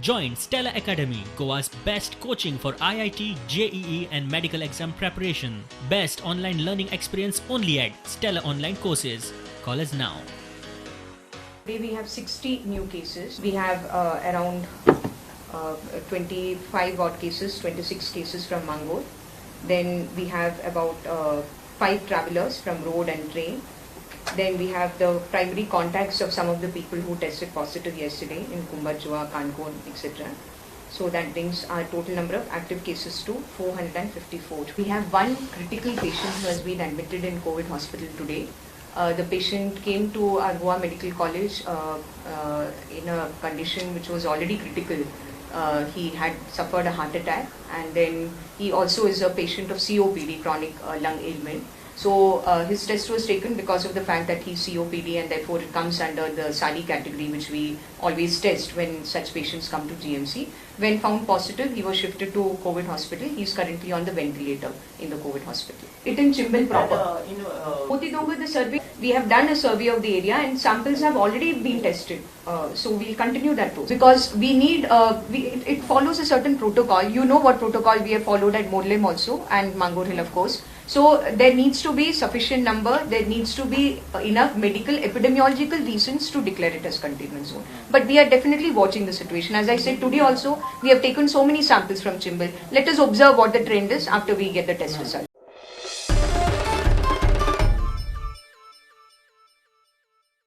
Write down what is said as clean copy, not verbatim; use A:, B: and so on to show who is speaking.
A: Join Stella Academy, Goa's best coaching for IIT, JEE and medical exam preparation. Best online learning experience only at Stella Online Courses. Call us now.
B: Today we have 60 new cases. We have around 25 odd cases, 26 cases from Mangalore. Then we have about 5 travelers from road and train. Then we have the primary contacts of some of the people who tested positive yesterday in Kumbhajua, Konkani, etc. So that brings our total number of active cases to 454. We have one critical patient who has been admitted in COVID hospital today. The patient came to our Goa Medical College in a condition which was already critical. He had suffered a heart attack, and then he also is a patient of COPD, chronic lung ailment. So his test was taken because of the fact that he's COPD, and therefore it comes under the SARI category, which we always test when such patients come to GMC. When found positive, he was shifted to COVID hospital. He's currently on the ventilator in the COVID hospital. It in Chimbal proper. Moti Dongor, the survey, we have done a survey of the area and samples have already been tested. So we'll continue that process because we need, it follows a certain protocol. You know what protocol we have followed at Morlem also and Mangalore Hill, of course. So there needs to be sufficient number, there needs to be enough medical epidemiological reasons to declare it as containment zone. But we are definitely watching the situation. As I said today also, we have taken so many samples from Chimbal. Let us observe what the trend is after we get the test result.